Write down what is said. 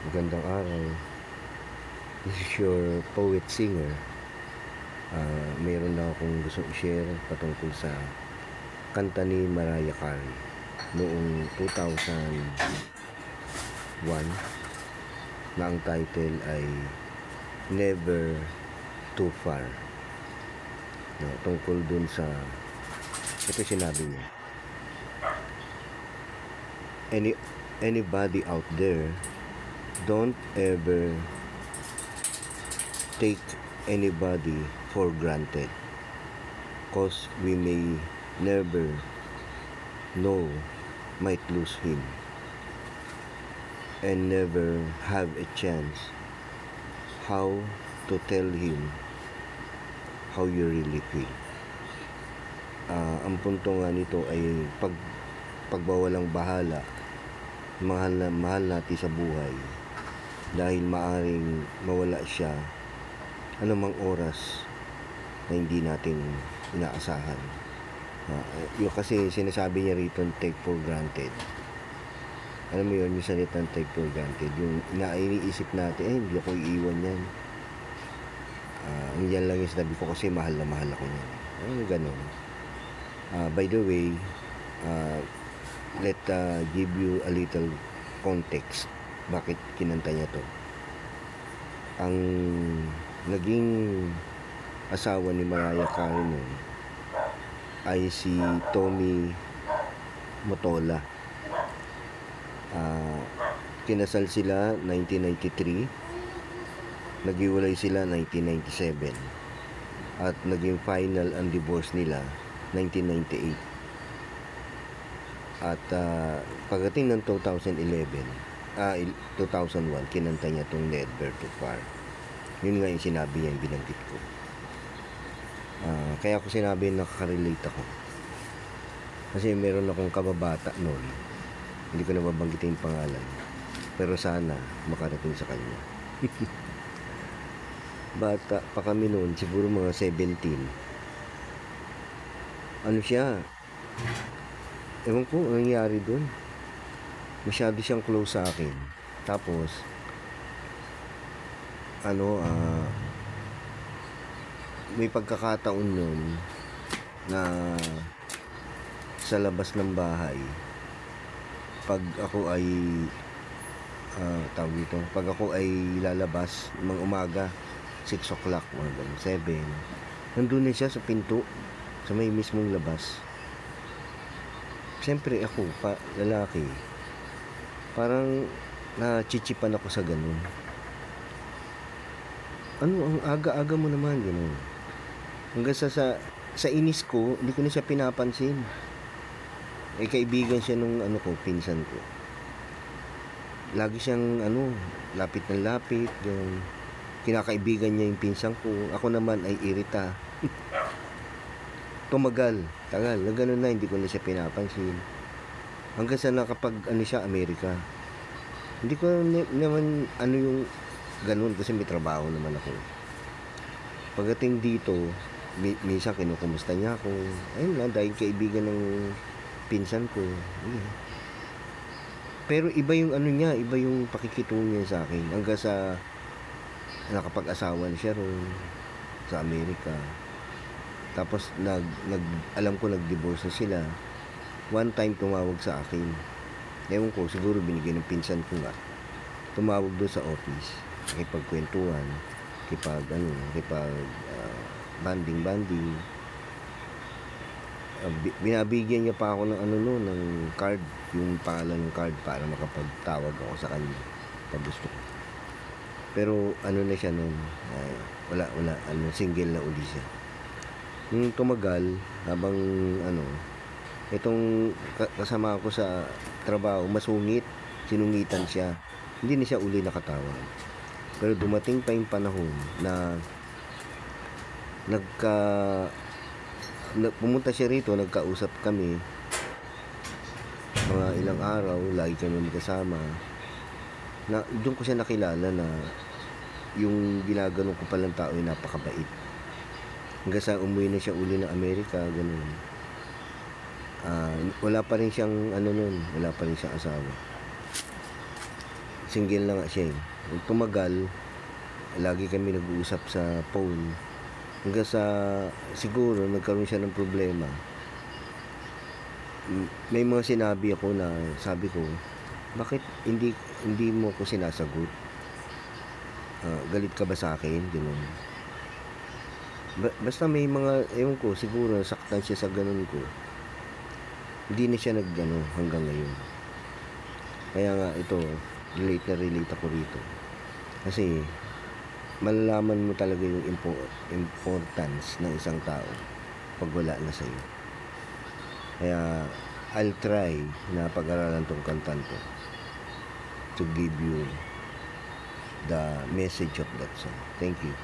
Magandang araw. This is your poet singer. Mayroon na akong gusto i-share patungkol sa kanta ni Mariah Carey noong 2001 na ang title ay Never Too Far. No, tungkol dun sa ito sinabi niya. Anybody out there, don't ever take anybody for granted, cause we may never know, might lose him, and never have a chance how to tell him how you really feel. Ang punto nga nito ay pagbawalang bahala, mahal natin sa buhay dahil maaring mawala siya anumang oras na hindi natin inaasahan. Yung kasi sinasabi niya rito, take for granted. Alam mo yun, yung salitang take for granted, yung iniisip natin, hindi ako iiwan yan. Yan lang yung sinabi ko kasi mahal na mahal ako niyan. Ganun. By the way, let give you a little context bakit kinanta niya to. Ang naging asawa ni Mariah Carey noon ay si Tommy Mottola. Kinasal sila 1993, naghiwalay sila 1997, at naging final ang divorce nila 1998. At pagdating ng 2001, kinanta niya itong Never Too Far. Yun nga yung sinabi niya, yung binanggit ko. Kaya ako sinabi nakaka-relate ako. Kasi meron akong kababata noon. Hindi ko na babanggitin yung pangalan. Pero sana makarating sa kanya. Bata pa kami noon, siguro mga 17. Ano siya? Ewan ko, ang nangyari doon. Masyado siyang close sa akin. Tapos, may pagkakataon nun na sa labas ng bahay, pag ako ay pag ako ay lalabas ng umaga, 6 o'clock, 7, nandun na siya sa pinto, sa may mismong labas. Siyempre ako, lalaki, parang nachichipan ako sa ganun. Ang aga-aga mo naman, ganun. Hanggang sa inis ko, hindi ko na siya pinapansin. Kaibigan siya nung pinsan ko. Lagi siyang lapit ng lapit, ganun. Kinakaibigan niya yung pinsan ko. Ako naman ay irita. Tagal, na gano'n na, hindi ko na siya pinapansin. Hanggang sa nakapag siya, Amerika. Hindi ko naman yung ganun kasi may trabaho naman ako. Pagdating dito, minsan kinukumusta niya ako. Ayun lang, dahil kaibigan ng pinsan ko. Pero iba yung niya, iba yung pakikitungo niya sa akin. Hanggang sa nakapag-asawa na siya ron sa Amerika. Tapos alam ko nag-divorce na sila. One time tumawag sa akin. Ewan ko, siguro binigay ng pinsan ko nga. Tumawag doon sa office. Kipagkwentuhan. Banding. Binabigyan niya pa ako ng ng card. Yung pangalan ng card para makapagtawag ako sa kanya pag gusto ko. Pero na siya noon. Wala, single na uli siya. Nung tumagal, habang itong kasama ko sa trabaho, masungit, sinungitan siya. Hindi na siya uli nakatawag. Pero dumating pa yung panahon na pumunta siya rito, nagkausap kami mga ilang araw, lagi kami magkasama. Doon ko siya nakilala na yung ginaganon ko palang tao ay napakabait. Hanggang sa umuwi na siya uli ng Amerika, ganun. Wala pa rin siyang wala pa rin siyang asawa. single na nga siya eh. Nung tumagal, lagi kami nag-uusap sa phone. Hanggang sa siguro nagkaroon siya ng problema. May mga sinabi ako na sabi ko, bakit hindi mo ako sinasagot? Galit ka ba sa akin? Ganun. Basta may mga, ewan ko, siguro nasaktan siya sa ganun ko. Hindi na siya nagano hanggang ngayon. Kaya nga ito, relate ako rito. Kasi malalaman mo talaga yung importance ng isang tao pag wala na sa'yo. Kaya I'll try na pag-aralan tong kantan to to give you the message of that song. Thank you.